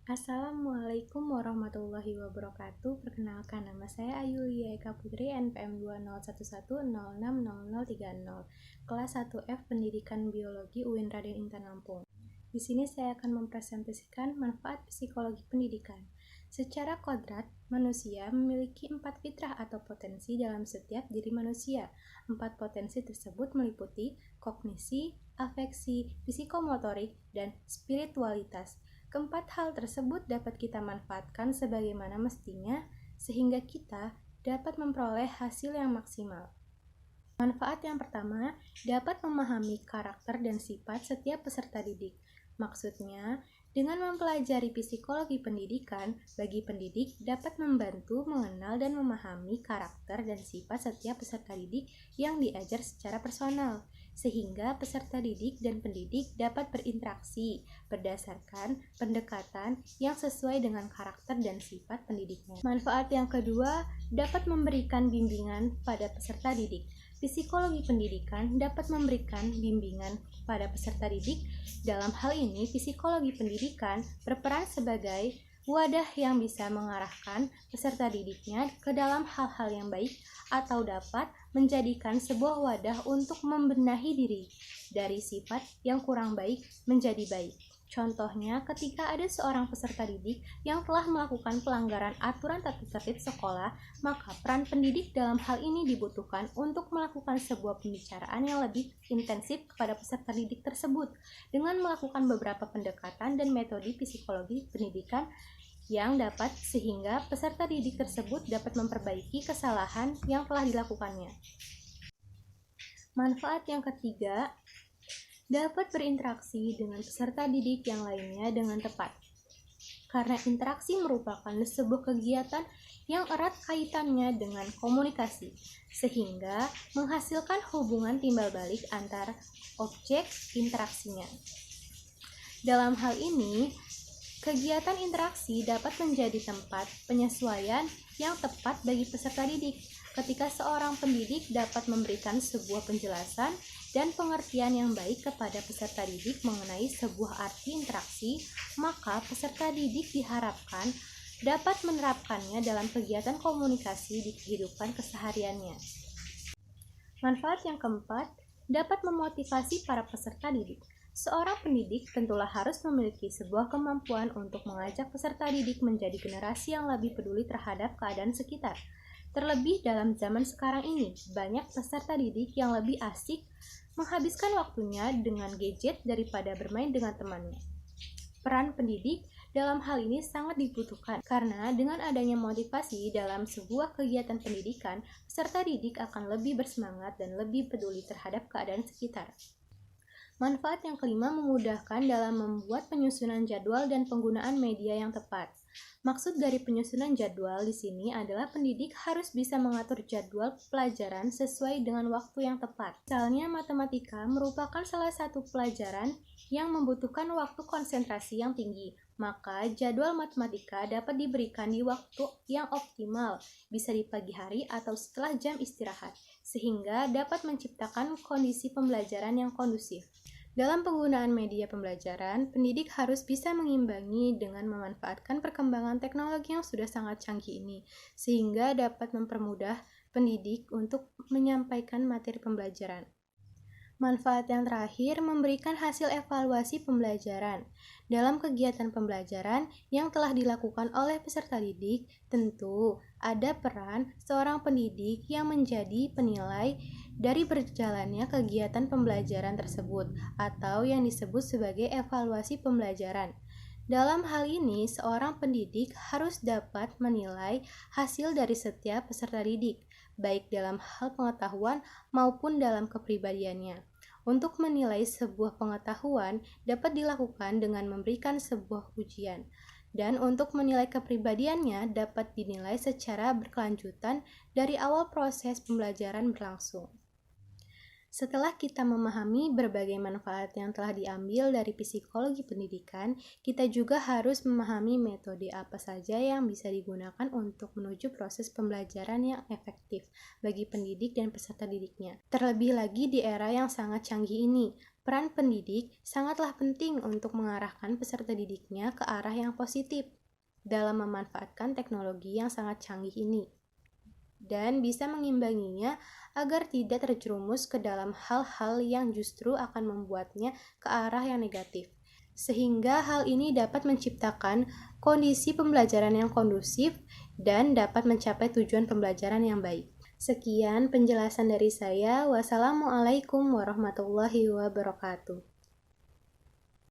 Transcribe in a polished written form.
Assalamualaikum warahmatullahi wabarakatuh. Perkenalkan, nama saya Ayulia Eka Putri, NPM 201110606030, kelas 1F Pendidikan Biologi UIN Raden Intan Lampung. Di sini saya akan mempresentasikan manfaat psikologi pendidikan. Secara kodrat, manusia memiliki 4 fitrah atau potensi dalam setiap diri manusia. 4 potensi tersebut meliputi kognisi, afeksi, psikomotorik, dan spiritualitas. Keempat hal tersebut dapat kita manfaatkan sebagaimana mestinya sehingga kita dapat memperoleh hasil yang maksimal. Manfaat yang pertama, dapat memahami karakter dan sifat setiap peserta didik. Maksudnya, dengan mempelajari psikologi pendidikan, bagi pendidik dapat membantu mengenal dan memahami karakter dan sifat setiap peserta didik yang diajar secara personal, sehingga peserta didik dan pendidik dapat berinteraksi berdasarkan pendekatan yang sesuai dengan karakter dan sifat pendidiknya. Manfaat yang kedua, dapat memberikan bimbingan pada peserta didik. Psikologi pendidikan dapat memberikan bimbingan pada peserta didik. Dalam hal ini, psikologi pendidikan berperan sebagai wadah yang bisa mengarahkan peserta didiknya ke dalam hal-hal yang baik atau dapat menjadikan sebuah wadah untuk membenahi diri dari sifat yang kurang baik menjadi baik. Contohnya, ketika ada seorang peserta didik yang telah melakukan pelanggaran aturan tata tertib sekolah, maka peran pendidik dalam hal ini dibutuhkan untuk melakukan sebuah pembicaraan yang lebih intensif kepada peserta didik tersebut dengan melakukan beberapa pendekatan dan metode psikologi pendidikan yang dapat sehingga peserta didik tersebut dapat memperbaiki kesalahan yang telah dilakukannya. Manfaat yang ketiga, dapat berinteraksi dengan peserta didik yang lainnya dengan tepat. Karena interaksi merupakan sebuah kegiatan yang erat kaitannya dengan komunikasi, sehingga menghasilkan hubungan timbal balik antar objek interaksinya. Dalam hal ini, kegiatan interaksi dapat menjadi tempat penyesuaian yang tepat bagi peserta didik. Ketika seorang pendidik dapat memberikan sebuah penjelasan dan pengertian yang baik kepada peserta didik mengenai sebuah arti interaksi, maka peserta didik diharapkan dapat menerapkannya dalam kegiatan komunikasi di kehidupan kesehariannya. Manfaat yang keempat, dapat memotivasi para peserta didik. Seorang pendidik tentulah harus memiliki sebuah kemampuan untuk mengajak peserta didik menjadi generasi yang lebih peduli terhadap keadaan sekitar. Terlebih dalam zaman sekarang ini, banyak peserta didik yang lebih asik menghabiskan waktunya dengan gadget daripada bermain dengan temannya. Peran pendidik dalam hal ini sangat dibutuhkan karena dengan adanya motivasi dalam sebuah kegiatan pendidikan, peserta didik akan lebih bersemangat dan lebih peduli terhadap keadaan sekitar. Manfaat yang kelima, memudahkan dalam membuat penyusunan jadwal dan penggunaan media yang tepat. Maksud dari penyusunan jadwal di sini adalah pendidik harus bisa mengatur jadwal pelajaran sesuai dengan waktu yang tepat. Misalnya, matematika merupakan salah satu pelajaran yang membutuhkan waktu konsentrasi yang tinggi, maka jadwal matematika dapat diberikan di waktu yang optimal, bisa di pagi hari atau setelah jam istirahat, sehingga dapat menciptakan kondisi pembelajaran yang kondusif. Dalam penggunaan media pembelajaran, pendidik harus bisa mengimbangi dengan memanfaatkan perkembangan teknologi yang sudah sangat canggih ini, sehingga dapat mempermudah pendidik untuk menyampaikan materi pembelajaran. Manfaat yang terakhir, memberikan hasil evaluasi pembelajaran. Dalam kegiatan pembelajaran yang telah dilakukan oleh peserta didik, tentu ada peran seorang pendidik yang menjadi penilai dari berjalannya kegiatan pembelajaran tersebut atau yang disebut sebagai evaluasi pembelajaran. Dalam hal ini, seorang pendidik harus dapat menilai hasil dari setiap peserta didik, baik dalam hal pengetahuan maupun dalam kepribadiannya. Untuk menilai sebuah pengetahuan dapat dilakukan dengan memberikan sebuah ujian, dan untuk menilai kepribadiannya dapat dinilai secara berkelanjutan dari awal proses pembelajaran berlangsung. Setelah kita memahami berbagai manfaat yang telah diambil dari psikologi pendidikan, kita juga harus memahami metode apa saja yang bisa digunakan untuk menuju proses pembelajaran yang efektif bagi pendidik dan peserta didiknya. Terlebih lagi di era yang sangat canggih ini, Peran pendidik sangatlah penting untuk mengarahkan peserta didiknya ke arah yang positif dalam memanfaatkan teknologi yang sangat canggih ini, dan bisa mengimbanginya agar tidak terjerumus ke dalam hal-hal yang justru akan membuatnya ke arah yang negatif. Sehingga hal ini dapat menciptakan kondisi pembelajaran yang kondusif dan dapat mencapai tujuan pembelajaran yang baik. Sekian penjelasan dari saya. Wassalamualaikum warahmatullahi wabarakatuh.